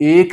1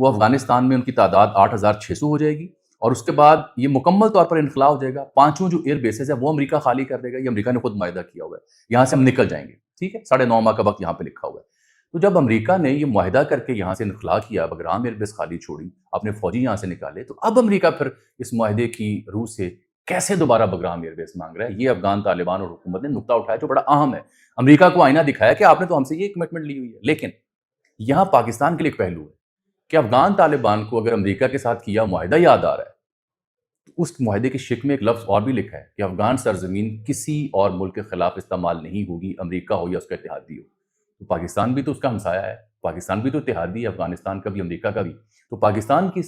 وہ افغانستان میں ان کی تعداد 8,600 ہو جائے گی، اور اس کے بعد یہ مکمل طور پر انخلا ہو جائے گا. 5 جو ایئر بیسز ہے وہ امریکہ خالی کر دے گا. یہ امریکہ نے خود معاہدہ کیا ہوا ہے، یہاں سے ہم نکل جائیں گے. ٹھیک ہے، 9.5 ماہ کا وقت یہاں پہ لکھا ہوا ہے. تو جب امریکہ نے یہ معاہدہ کر کے یہاں سے انخلا کیا، بگرام ایئر بیس خالی چھوڑی، اپنے فوجی یہاں سے نکالے، تو اب امریکہ پھر اس معاہدے کی روح سے کیسے دوبارہ بگرام ایئر بیس مانگ رہا ہے؟ یہ افغان طالبان اور حکومت نے نقطہ اٹھایا جو بڑا اہم ہے. امریکہ کو آئینہ دکھایا کہ آپ نے تو ہم سے یہ کمٹمنٹ لی ہوئی ہے. لیکن یہاں پاکستان کے لیے ایک پہلو ہے کہ افغان طالبان کو اگر امریکہ کے ساتھ کیا معاہدہ یاد آ رہا ہے، تو اس معاہدے کے شق میں ایک لفظ اور بھی لکھا ہے کہ افغان سرزمین کسی اور ملک کے خلاف استعمال نہیں ہوگی، امریکہ ہو یا اس کا اتحادی ہو. تو پاکستان بھی تو اس کا ہمسایہ ہے، پاکستان بھی تو اتحادی ہے، افغانستان کا بھی، امریکہ کا بھی. تو پاکستان کے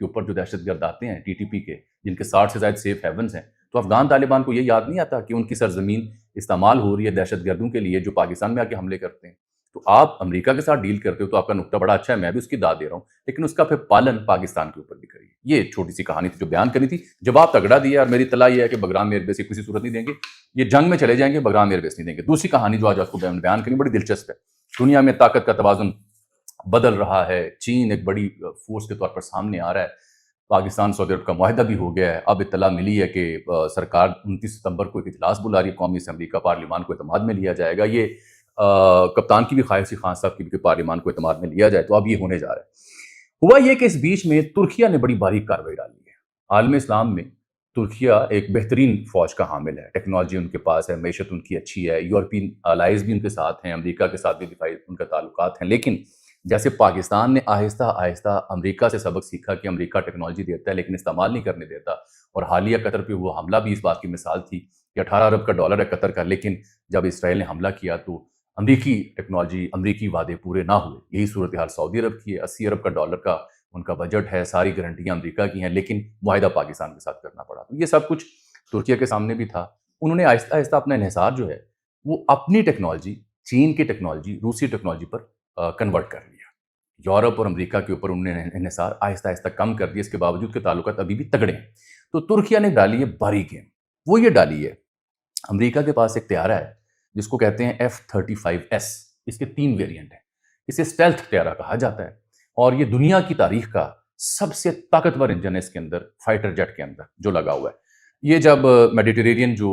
اوپر جو دہشت گرد آتے ہیں ٹی ٹی پی کے، جن کے 60 سے زائد سیف ہیونز ہیں، تو افغان طالبان کو یہ یاد نہیں آتا کہ ان کی سرزمین استعمال ہو رہی ہے دہشت گردوں کے لیے جو پاکستان میں آ کے حملے کرتے ہیں. تو آپ امریکہ کے ساتھ ڈیل کرتے ہو تو آپ کا نقطہ بڑا اچھا ہے، میں بھی اس کی داد دے رہا ہوں، لیکن اس کا پھر پالن پاکستان کے اوپر بھی کریے. یہ چھوٹی سی کہانی تھی جو بیان کرنی تھی. جواب تگڑا دیا، اور میری اطلاع یہ ہے کہ بگرام ایئر بیس کسی صورت نہیں دیں گے، یہ جنگ میں چلے جائیں گے، بگرام ایئر بیس نہیں دیں گے. دوسری کہانی جو آج آپ کو بیان کرنی بڑی دلچسپ ہے. دنیا میں طاقت کا توازن بدل رہا ہے، چین ایک بڑی فورس کے طور پر سامنے آ رہا ہے، پاکستان سعودی عرب کا معاہدہ بھی ہو گیا ہے. اب اطلاع ملی ہے کہ سرکار 29 ستمبر کو ایک اجلاس بلا رہی ہے قومی اسمبلی کا، پارلیمان کو اعتماد میں لیا جائے گا. یہ کپتان کی بھی خواہش تھی، خان صاحب کی بھی، کہ پارلیمان کو اعتماد میں لیا جائے. تو اب یہ ہونے جا رہا ہے. ہوا یہ کہ اس بیچ میں ترکیہ نے بڑی باریک کارروائی ڈالی ہے. عالم اسلام میں ترکیہ ایک بہترین فوج کا حامل ہے، ٹیکنالوجی ان کے پاس ہے، معیشت ان کی اچھی ہے، یورپین الائز بھی ان کے ساتھ ہیں، امریکہ کے ساتھ بھی دفاعی ان کا تعلقات ہیں. لیکن جیسے پاکستان نے آہستہ آہستہ امریکہ سے سبق سیکھا کہ امریکہ ٹیکنالوجی دیتا ہے لیکن استعمال نہیں کرنے دیتا، اور حالیہ قطر پہ وہ حملہ بھی اس بات کی مثال تھی کہ 18 ارب کا ڈالر ہے قطر کا، لیکن جب اسرائیل نے حملہ کیا تو امریکی ٹیکنالوجی، امریکی وعدے پورے نہ ہوئے. یہی صورتحال سعودی عرب کی ہے. 80 ارب کا ڈالر کا ان کا بجٹ ہے، ساری گارنٹیاں امریکہ کی ہیں، لیکن معاہدہ پاکستان کے ساتھ کرنا پڑا. تو یہ سب کچھ ترکیہ کے سامنے بھی تھا. انہوں نے آہستہ آہستہ اپنا انحصار جو ہے وہ اپنی ٹیکنالوجی، چین کی ٹیکنالوجی، روسی ٹیکنالوجی پر کنورٹ کر لیا. یورپ اور امریکہ کے اوپر انہوں نے انحصار آہستہ آہستہ کم کر دیا. اس کے باوجود کے تعلقات ابھی بھی تگڑے ہیں. تو ترکیہ نے ڈالی ہے باری گیم. وہ یہ ڈالی ہے، امریکہ کے پاس ایک طیارہ ہے جس کو کہتے ہیں F-35S. اس کے 3 ویریئنٹ ہیں. اسے اسٹیلتھ طیارہ کہا جاتا ہے، اور یہ دنیا کی تاریخ کا سب سے طاقتور انجن ہے اس کے اندر، فائٹر جیٹ کے اندر جو لگا ہوا ہے. یہ جب میڈیٹرینین جو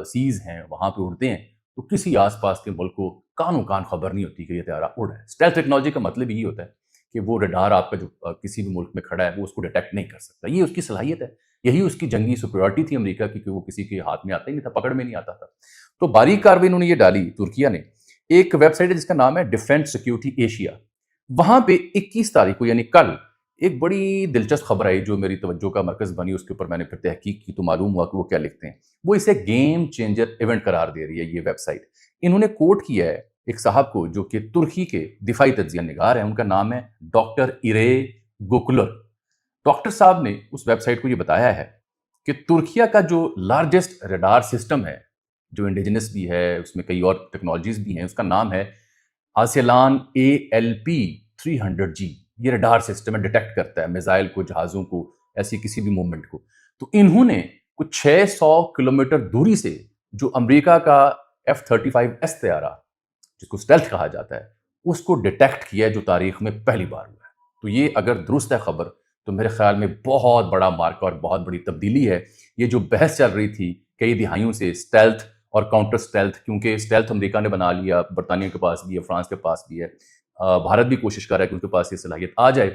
سیز ہیں وہاں پہ اڑتے ہیں تو کسی آس پاس کے ملک کو کانوں کان خبر نہیں ہوتی کہ یہ طیارہ اڑ ہے. اسٹیلتھ ٹیکنالوجی کا مطلب یہی ہوتا ہے کہ وہ ریڈار آپ کا جو کسی بھی ملک میں کھڑا ہے وہ اس کو ڈیٹیکٹ نہیں کر سکتا. یہ اس کی صلاحیت ہے، یہی اس کی جنگی سپریورٹی تھی امریکہ کی، کہ وہ کسی کے ہاتھ میں آتا ہی نہیں تھا، پکڑ میں نہیں آتا تھا. تو باریک کارروائی انہوں نے یہ ڈالی ترکیہ نے. ایک ویب سائٹ ہے جس کا نام ہے ڈیفینس سیکیورٹی ایشیا. وہاں پہ 21 تاریخ کو یعنی کل ایک بڑی دلچسپ خبر آئی جو میری توجہ کا مرکز بنی. اس کے اوپر میں نے پھر تحقیق کی تو معلوم ہوا کہ وہ کیا لکھتے ہیں. وہ اسے گیم چینجر ایونٹ قرار دے رہی ہے یہ ویب سائٹ. انہوں نے کوٹ کیا ہے ایک صاحب کو جو کہ ترکی کے دفاعی تجزیہ نگار ہیں، ان کا نام ہے ڈاکٹر ایرے گوکلر. ڈاکٹر صاحب نے اس ویب سائٹ کو یہ بتایا ہے کہ ترکیہ کا جو لارجسٹ ریڈار سسٹم ہے، جو انڈیجنس بھی ہے، اس میں کئی اور ٹیکنالوجیز بھی ہیں، اس کا نام ہے آسیلان ALP-300G. یہ ریڈار سسٹم ہے، ڈیٹیکٹ کرتا ہے میزائل کو، جہازوں کو، ایسی کسی بھی موومنٹ کو. تو انہوں نے کچھ 600 کلومیٹر دوری سے جو امریکہ کا F-35S طیارہ جس کو اسٹیلتھ کہا جاتا ہے اس کو ڈیٹیکٹ کیا ہے، جو تاریخ میں پہلی بار ہوا ہے. تو یہ اگر درست ہے خبر تو میرے خیال میں بہت بڑا مارکا اور بہت بڑی تبدیلی ہے. یہ جو بحث چل رہی تھی کئی دہائیوں سے اسٹیلتھ اور کاؤنٹر اسٹیلتھ، کیونکہ اسٹیلتھ امریکہ نے بنا لیا، برطانیہ کے پاس بھی ہے، فرانس کے پاس بھی ہے، بھارت بھی کوشش کر رہا ہے کہ ان کے پاس یہ صلاحیت آ جائے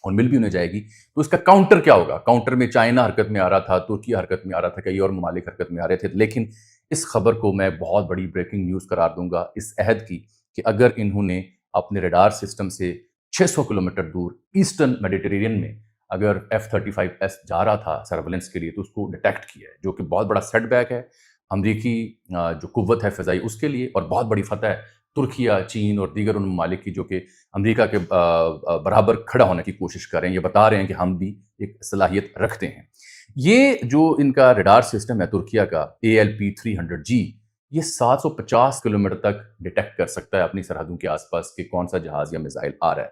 اور مل بھی انہیں جائے گی. تو اس کا کاؤنٹر کیا ہوگا؟ کاؤنٹر میں چائنا حرکت میں آ رہا تھا، ترکیہ حرکت میں آ رہا تھا، کئی اور ممالک حرکت میں آ رہے تھے. لیکن اس خبر کو میں بہت بڑی بریکنگ نیوز قرار دوں گا اس عہد کی کہ اگر انہوں نے اپنے ریڈار سسٹم سے 600 کلومیٹر دور ایسٹرن میڈیٹرینین میں اگر F-35S جا رہا تھا سرویلنس کے لیے تو اس کو ڈیٹیکٹ کیا ہے، جو کہ بہت بڑا سیٹ بیک ہے امریکی جو قوت ہے فضائی اس کے لیے، اور بہت بڑی فتح ہے ترکیہ، چین اور دیگر ان ممالک کی جو کہ امریکہ کے برابر کھڑا ہونے کی کوشش کر رہے ہیں. یہ بتا رہے ہیں کہ ہم بھی ایک صلاحیت رکھتے ہیں. یہ جو ان کا ریڈار سسٹم ہے ترکیہ کا ALP-300G، یہ 750 کلومیٹر تک ڈیٹیکٹ کر سکتا ہے اپنی سرحدوں کے آس پاس کہ کون سا جہاز یا میزائل آ رہا ہے.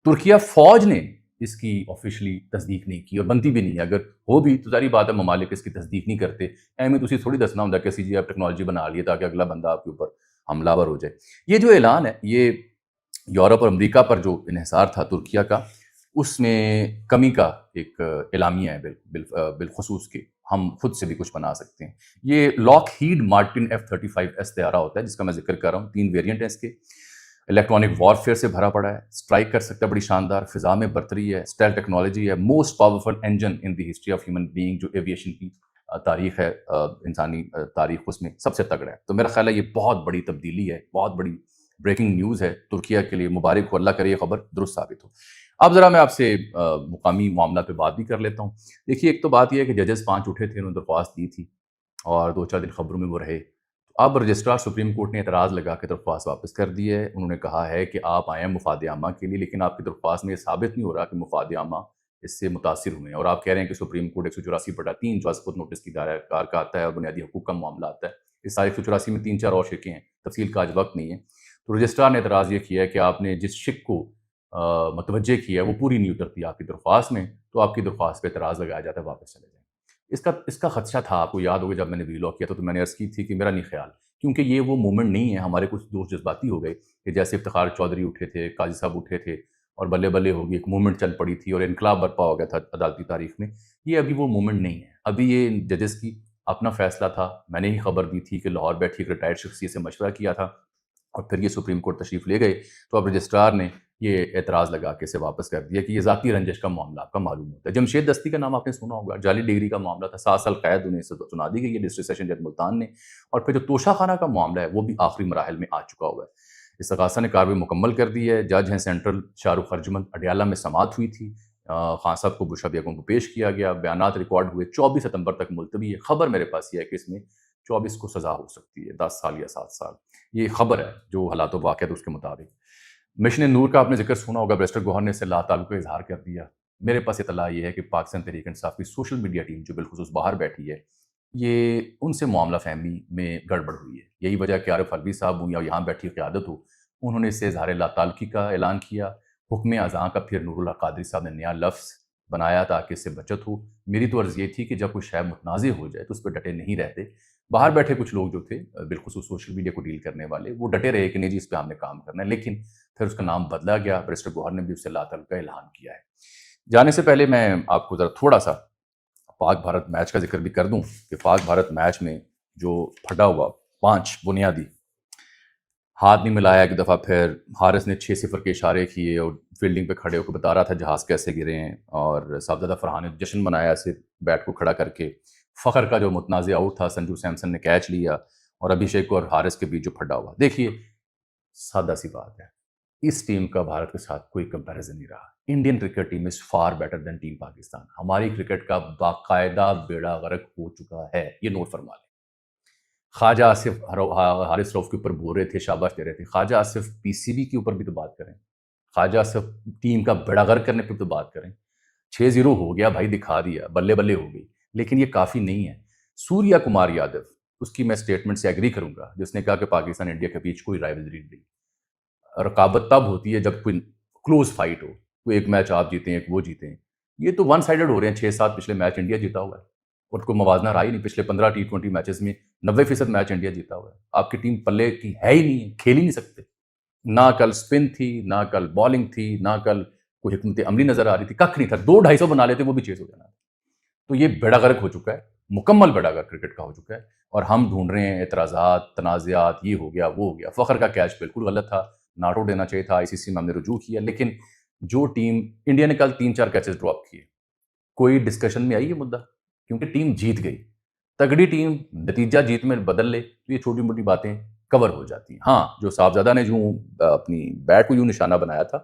ترکیہ فوج نے اس کی آفیشلی تصدیق نہیں کی اور بنتی بھی نہیں ہے. اگر ہو بھی تو ظاہری بات ہے ممالک اس کی تصدیق نہیں کرتے. میں تو اسی تھوڑی دسنا ہوتا کہ CGF ٹیکنالوجی بنا لیے تاکہ اگلا بندہ آپ کے اوپر حملہ ور ہو جائے. یہ جو اعلان ہے یہ یورپ اور امریکہ پر جو انحصار تھا ترکیہ کا، اس میں کمی کا ایک اعلامیہ ہے بالخصوص کہ ہم خود سے بھی کچھ بنا سکتے ہیں۔ یہ لاک ہیڈ مارٹن F-35S طیارہ ہوتا ہے جس کا میں ذکر کر رہا ہوں، 3 ویریئنٹ ہیں اس کے، الیکٹرانک وارفیئر سے بھرا پڑا ہے، اسٹرائک کر سکتا ہے بڑی شاندار، فضا میں برتری ہے، اسٹیل ٹیکنالوجی ہے، most powerful engine in the history of human being, جو ایویشن کی تاریخ ہے، انسانی تاریخ، اس میں سب سے تگڑا ہے۔ تو میرا خیال ہے یہ بہت بڑی تبدیلی ہے، بہت بڑی بریکنگ نیوز ہے ترکیہ کے لیے، مبارک ہو، اللہ کرے یہ خبر درست ثابت ہو۔ اب ذرا میں آپ سے مقامی معاملات پہ بات بھی کر لیتا ہوں۔ دیکھیے ایک تو بات یہ ہے کہ ججز 5 اٹھے تھے، انہوں نے درخواست دی تھی اور 2-4 دن خبروں میں وہ رہے۔ اب رجسٹرار سپریم کورٹ نے اعتراض لگا کے درخواست واپس کر دی ہے۔ انہوں نے کہا ہے کہ آپ آئے ہیں مفاد عامہ کے لیے، لیکن آپ کی درخواست میں یہ ثابت نہیں ہو رہا کہ مفاد عامہ اس سے متاثر ہوئے ہیں، اور آپ کہہ رہے ہیں کہ سپریم کورٹ 184/3 جو خود نوٹس کی دائرہ کار کا آتا ہے اور بنیادی حقوق کا معاملہ آتا ہے، اس سارے 184 میں 3-4 اور شکیں ہیں، تفصیل کا آج وقت نہیں ہے۔ تو رجسٹرار نے اعتراض یہ کیا ہے کہ آپ نے جس شک کو متوجہ کیا ہے وہ پوری نہیں اترتی آپ کی درخواست میں، تو آپ کی درخواست پہ اعتراض لگایا جاتا ہے، واپس چلے جائیں۔ اس کا خدشہ تھا، آپ کو یاد ہوگا جب میں نے ویلاگ کیا تھا تو میں نے عرض کی تھی کہ میرا نہیں خیال، کیونکہ یہ وہ مومنٹ نہیں ہے، ہمارے کچھ دوست جذباتی ہو گئے کہ جیسے افتخار چودھری اٹھے تھے، قاضی صاحب اٹھے تھے اور بلے بلے ہوگی، ایک مومنٹ چل پڑی تھی اور انقلاب برپا ہو گیا تھا عدالتی تاریخ میں۔ یہ ابھی وہ مومنٹ نہیں ہے، ابھی یہ ججز کی اپنا فیصلہ تھا۔ میں نے ہی خبر دی تھی کہ لاہور بیٹھی ایک ریٹائرڈ شخصیت سے مشورہ کیا تھا اور پھر یہ سپریم کورٹ تشریف لے گئے، تو اب رجسٹرار نے یہ اعتراض لگا کے اسے واپس کر دیا کہ یہ ذاتی رنجش کا معاملہ آپ کا معلوم ہوتا ہے۔ جمشید دستی کا نام آپ نے سنا ہوگا، جعلی ڈگری کا معاملہ تھا، 7 سال قید انہیں سنا دی گئی ہے ڈسٹرکٹ سیشن جج ملتان نے، اور پھر جو توشہ خانہ کا معاملہ ہے وہ بھی آخری مراحل میں آ چکا ہوا ہے۔ استغاثہ نے کارروائی مکمل کر دی ہے، جج ہیں سینٹرل شاہ رخ ارجمن، اڈیالہ میں سماعت ہوئی تھی، خان صاحب کو بشرا بیگم کو پیش کیا گیا، بیانات ریکارڈ ہوئے، 24 ستمبر تک ملتوی ہے۔ خبر میرے پاس یہ ہے کہ اس میں 24 کو سزا ہو سکتی ہے، 10 سال یا 7 سال، یہ خبر ہے جو حالات و واقعات اس کے مطابق۔ مشن نور کا آپ نے ذکر سنا ہوگا، بیرسٹر گوہر نے اس سے لا تعلق کا اظہار کر دیا۔ میرے پاس اطلاع یہ ہے کہ پاکستان تحریک انصاف کی سوشل میڈیا ٹیم جو بالخصوص باہر بیٹھی ہے، یہ ان سے معاملہ فہمی میں گڑبڑ ہوئی ہے، یہی وجہ کہ عارف الوی صاحب ہوں یا یہاں بیٹھی قیادت ہو، انہوں نے اس سے اظہار لا تعلقی کا اعلان کیا، حکم اذاں کا پھر نور اللہ قادری صاحب نے نیا لفظ بنایا تاکہ اس سے بچت ہو۔ میری تو عرض یہ تھی کہ جب کوئی شے متنازع ہو جائے تو اس پہ ڈٹے نہیں رہتے۔ باہر بیٹھے کچھ لوگ جو تھے بالخصوص سوشل میڈیا کو ڈیل کرنے والے، وہ ڈٹے رہے کہ نہیں جی اس پہ ہم نے کام کرنا ہے، لیکن پھر اس کا نام بدلا گیا، بیرسٹر گوہر نے بھی اس سے لا تعلق کا اعلان کیا ہے۔ جانے سے پہلے میں آپ کو ذرا تھوڑا سا پاک بھارت میچ کا ذکر بھی کر دوں کہ پاک بھارت میچ میں جو پھٹا ہوا 5 بنیادی ہاتھ نہیں ملایا، ایک دفعہ پھر حارث نے 6-0 کے اشارے کیے اور فیلڈنگ پہ کھڑے ہو کے بتا رہا تھا جہاز کیسے گرے ہیں، اور صاحبزادہ فرحان نے جشن منایا اسے بیٹ کو کھڑا کر کے۔ فخر کا جو متنازع آؤٹ تھا، سنجو سیمسن نے کیچ لیا، اور ابھیشیک اور حارث کے بیچ جو پھٹا ہوا، دیکھیے سادہ سی بات ہے، اس ٹیم کا بھارت کے ساتھ کوئی کمپیریزن نہیں رہا۔ Indian cricket team is for better than team Pakistan. ہماری کرکٹ کا باقاعدہ بیڑا غرق ہو چکا ہے، یہ نوٹ فرما لیں۔ خواجہ آصف حارث رؤف کے اوپر بول رہے تھے، شاباش دے رہے تھے، خواجہ آصف پی سی بی کے اوپر بھی تو بات کریں، خواجہ آصف ٹیم کا بیڑا غرق کرنے پہ تو بات کریں۔ 6-0 ہو گیا بھائی، دکھا دیا، بلے بلے ہو گئی، لیکن یہ کافی نہیں ہے۔ سوریا کمار یادو، اس کی میں سٹیٹمنٹ سے ایگری کروں گا جس نے کہا کہ پاکستان انڈیا کے بیچ کوئی رائیولری نہیں۔ رقابت تب ہوتی ہے جب کوئی کلوز فائٹ ہو، کوئی ایک میچ آپ جیتیں ایک وہ جیتیں، یہ تو ون سائیڈڈ ہو رہے ہیں۔ 6-7 پچھلے میچ انڈیا جیتا ہوا ہے اور کوئی موازنہ رہا ہی نہیں، پچھلے 15 T20 میچز میں 90% میچ انڈیا جیتا ہوا ہے۔ آپ کی ٹیم پلے کی ہے ہی نہیں ہے، کھیل ہی نہیں سکتے، نہ کل سپن تھی، نہ کل بالنگ تھی، نہ کل کوئی حکمت عملی نظر آ رہی تھی، ککھ نہیں تھا۔ 200-250 بنا لیتے وہ بھی 600 جانا تھا۔ تو یہ بیڑا غرق ہو چکا ہے، مکمل بیڑا غرق کرکٹ کا ہو چکا ہے، اور ہم ڈھونڈ رہے ہیں اعتراضات، تنازعات، یہ ہو گیا وہ ہو گیا۔ فخر کا کیچ بالکل غلط تھا، ناٹ آؤٹ دینا چاہیے تھا، ICC میں ہم نے رجوع کیا، لیکن جو ٹیم انڈیا نے کل 3-4 کیچز ڈراپ کیے، کوئی ڈسکشن میں آئی یہ مدعا، کیونکہ ٹیم جیت گئی۔ تگڑی ٹیم نتیجہ جیت میں بدل لے تو یہ چھوٹی موٹی باتیں کور ہو جاتی ہیں۔ ہاں، جو صاحبزادہ نے جو اپنی بیٹ کو یوں نشانہ بنایا تھا،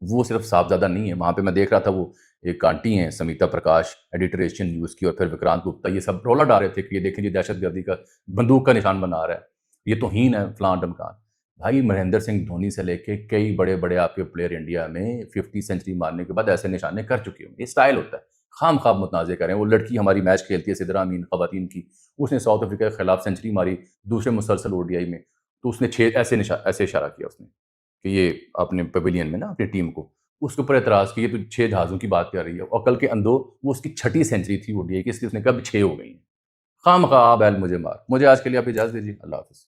وہ صرف صاحبزادہ نہیں ہے، وہاں پہ میں دیکھ رہا تھا وہ ایک آنٹی ہیں Smita Prakash, editor Asian news کی، اور پھر وکرانت گپتا، یہ سب رولا ڈال رہے تھے کہ یہ دیکھیں یہ دہشت گردی کا بندوق کا نشان بنا رہا ہے، یہ توہین ہے، فلاں ڈمکان۔ بھائی مہندر سنگھ دھونی سے لے کے کئی بڑے بڑے آپ کے پلیئر انڈیا میں 50 سینچری مارنے کے بعد ایسے نشانے کر چکے ہوں، یہ سٹائل ہوتا ہے، خام خواب متنازع کریں۔ وہ لڑکی ہماری میچ کھیلتی ہے سدرا امین خواتین کی، اس نے ساؤتھ افریقہ کے خلاف سینچری ماری دوسرے مسلسل ODI میں، تو اس نے 6 ایسے اشارہ کیا اس نے کہ یہ اپنے پیویلین میں نا اپنی ٹیم کو، اس کے اوپر اعتراض کی، یہ تو 6 جہازوں کی بات کر رہی ہے، اور کل کے اندو وہ اس کی 6ٹھی سینچری تھی ODI کی، اس لیے اس نے کہا 6 ہو گئی ہیں۔ خام خواہ بیل مجھے مار۔ مجھے آج کے لیے آپ اجازت دیجیے، اللہ حافظ۔